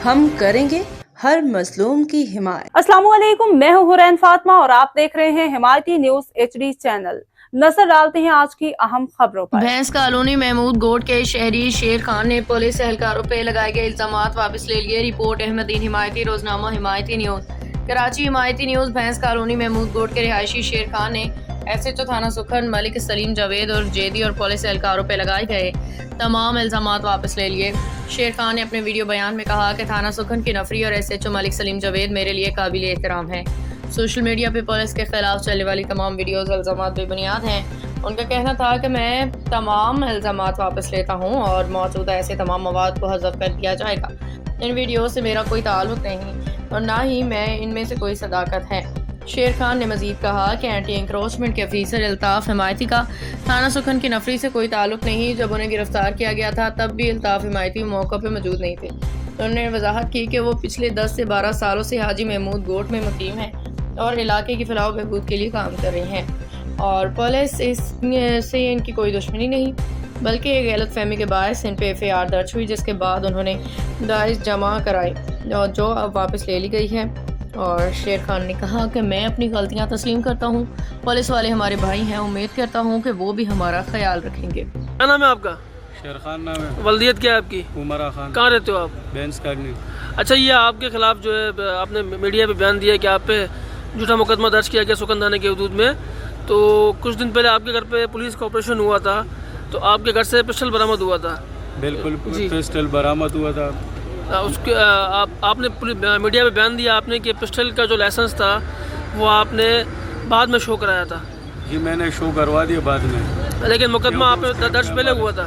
ہم کریں گے ہر مظلوم کی حمایت۔ السلام علیکم، میں ہوں حرین فاطمہ اور آپ دیکھ رہے ہیں حمایتی نیوز HD چینل۔ نظر ڈالتے ہیں آج کی اہم خبروں پر۔ بھینس کالونی محمود گوٹ کے شہری شیر خان نے پولیس اہلکاروں پہ لگائے گئے الزامات واپس لے لیے۔ رپورٹ احمد دین حمایتی، روزنامہ حمایتی نیوز، کراچی۔ حمایتی نیوز۔ بھینس کالونی محمود گوٹ کے رہائشی شیر خان نے SHO تھانہ سکھن ملک سلیم جاوید اور جیدی اور پولیس اہلکاروں پہ لگائے گئے تمام الزامات واپس لے لیے۔ شیر خان نے اپنے ویڈیو بیان میں کہا کہ تھانہ سکھن کی نفری اور SHO ملک سلیم جاوید میرے لیے قابل احترام ہے۔ سوشل میڈیا پہ پولیس کے خلاف چلنے والی تمام ویڈیوز الزامات بے بنیاد ہیں۔ ان کا کہنا تھا کہ میں تمام الزامات واپس لیتا ہوں اور موجودہ ایسے تمام مواد کو حذف کر دیا جائے گا۔ ان ویڈیوز سے میرا کوئی تعلق نہیں اور نہ ہی میں ان میں سے کوئی صداقت ہے۔ شیر خان نے مزید کہا کہ اینٹی انکروچمنٹ کے افیسر الطاف حمایتی کا تھانہ سکھن کی نفری سے کوئی تعلق نہیں۔ جب انہیں گرفتار کیا گیا تھا تب بھی الطاف حمایتی موقع پہ موجود نہیں تھے۔ انہوں نے وضاحت کی کہ وہ پچھلے 10 سے 12 سالوں سے حاجی محمود گوٹ میں مقیم ہیں اور علاقے کی فلاح و بہبود کے لیے کام کر رہے ہیں اور پولیس سے ان کی کوئی دشمنی نہیں، بلکہ ایک غلط فہمی کے باعث ان پہ FIR درج ہوئی، جس کے بعد انہوں نے داعش جمع کرائے اور جو اب واپس لے لی گئی ہے۔ اور شیر خان نے کہا کہ میں اپنی غلطیاں تسلیم کرتا ہوں، پولیس والے ہمارے بھائی ہیں، امید کرتا ہوں کہ وہ بھی ہمارا خیال رکھیں گے۔ کیا نام ہے آپ کا؟ شیر خان نام ہے۔ ولدیت کیا ہے آپ کی؟ عمرہ خان۔ کہاں رہتے ہو آپ؟ بھینس کالونی۔ اچھا، یہ آپ کے خلاف جو ہے آپ نے میڈیا پہ بیان دیا کہ آپ پہ جھوٹا مقدمہ درج کیا گیا سکھن تھانے کے حدود میں، تو کچھ دن پہلے آپ کے گھر پہ پولیس کا آپریشن ہوا تھا، تو آپ کے گھر سے پسٹل برآمد ہوا تھا۔ بالکل پسٹل برآمد ہوا تھا۔ اس کے آپ نے میڈیا پہ بیان دیا آپ نے کہ پسٹل کا جو لائسنس تھا وہ آپ نے بعد میں شو کرایا تھا۔ جی میں نے شو کروا دیا بعد میں، لیکن مقدمہ آپ نے درج پہلے ہوا تھا۔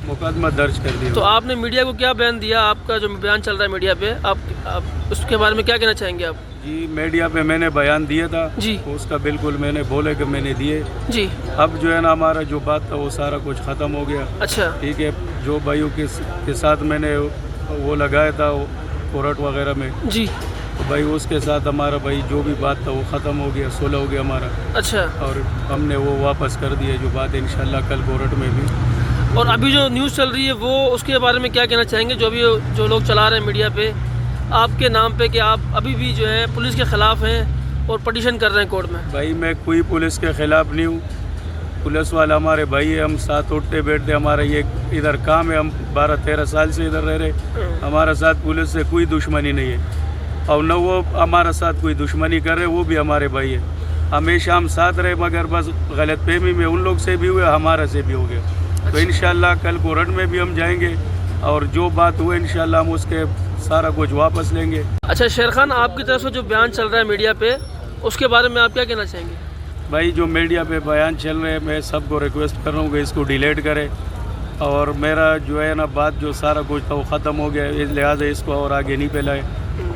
مقدمہ درج کر دیا۔ تو آپ نے میڈیا کو کیا بیان دیا؟ آپ کا جو بیان چل رہا ہے میڈیا پہ، آپ اس کے بارے میں کیا کہنا چاہیں گے آپ؟ جی میڈیا پہ میں نے بیان دیا تھا جی، اس کا بالکل میں نے بولے کہ میں نے دیے۔ جی اب جو ہے نا ہمارا جو بات تھا وہ سارا کچھ ختم ہو گیا۔ اچھا ٹھیک ہے، جو بھائیوں کے ساتھ میں نے وہ لگایا تھا کورٹ وغیرہ میں، جی، تو بھائی اس کے ساتھ ہمارا بھائی جو بھی بات تھا وہ ختم ہو گیا، صلح ہو گیا ہمارا۔ اچھا، اور ہم نے وہ واپس کر دیا جو بات انشاءاللہ کل کورٹ میں بھی۔ اور ابھی جو نیوز چل رہی ہے وہ اس کے بارے میں کیا کہنا چاہیں گے؟ جو لوگ چلا رہے ہیں میڈیا پہ آپ کے نام پہ کہ آپ ابھی بھی جو ہے پولیس کے خلاف ہیں اور پٹیشن کر رہے ہیں کورٹ میں۔ بھائی میں کوئی پولیس کے خلاف نہیں ہوں، پولیس والا ہمارے بھائی ہے، ہم ساتھ اٹھتے بیٹھتے، ہمارا یہ ادھر کام ہے، ہم 12-13 سال سے ادھر رہ رہے، ہمارا ساتھ پولیس سے کوئی دشمنی نہیں ہے اور نہ وہ ہمارا ساتھ کوئی دشمنی کر رہے، وہ بھی ہمارے بھائی ہے، ہمیشہ ہم ساتھ رہے، مگر بس غلط فہمی میں ان لوگ سے بھی ہوئے، ہمارا سے بھی ہو گیا۔ تو انشاءاللہ کل کورٹ میں بھی ہم جائیں گے اور جو بات ہوئے انشاءاللہ ہم اس کے سارا کچھ واپس لیں گے۔ اچھا شیر خان، آپ کی طرف سے جو بیان چل رہا ہے میڈیا پہ اس کے بارے میں آپ کیا کہنا چاہیں گے؟ بھائی جو میڈیا پہ بیان چل رہے ہیں میں سب کو ریکویسٹ کر رہا ہوں کہ اس کو ڈیلیٹ کرے اور میرا جو ہے نا بات جو سارا کچھ تھا وہ ختم ہو گیا، لہٰذا اس کو اور آگے نہیں پھیلائے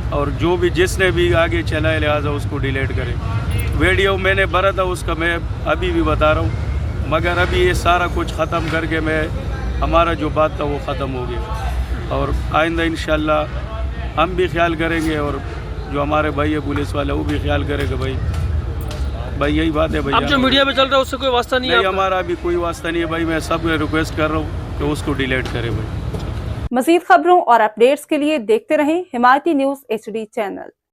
اور جو بھی جس نے بھی آگے چلائے لہٰذا اس کو ڈیلیٹ کرے۔ ویڈیو میں نے بھرا تھا اس کا میں ابھی بھی بتا رہا ہوں، مگر ابھی یہ سارا کچھ ختم کر کے ہمارا جو بات تھا وہ ختم ہو گیا اور آئندہ انشاءاللہ ہم بھی خیال کریں گے اور جو ہمارے بھائی ہے پولیس والے وہ بھی خیال کرے گا۔ بھائی یہی بات ہے۔ اب جو میڈیا پہ چل رہا ہے اس سے کوئی واسطہ نہیں ہے؟ ہمارا ابھی کوئی واسطہ نہیں ہے بھائی، میں سب کو ریکویسٹ کر رہا ہوں کہ اس کو ڈیلیٹ کرے بھائی۔ مزید خبروں اور اپڈیٹس کے لیے دیکھتے رہیں حمایتی نیوز HD چینل۔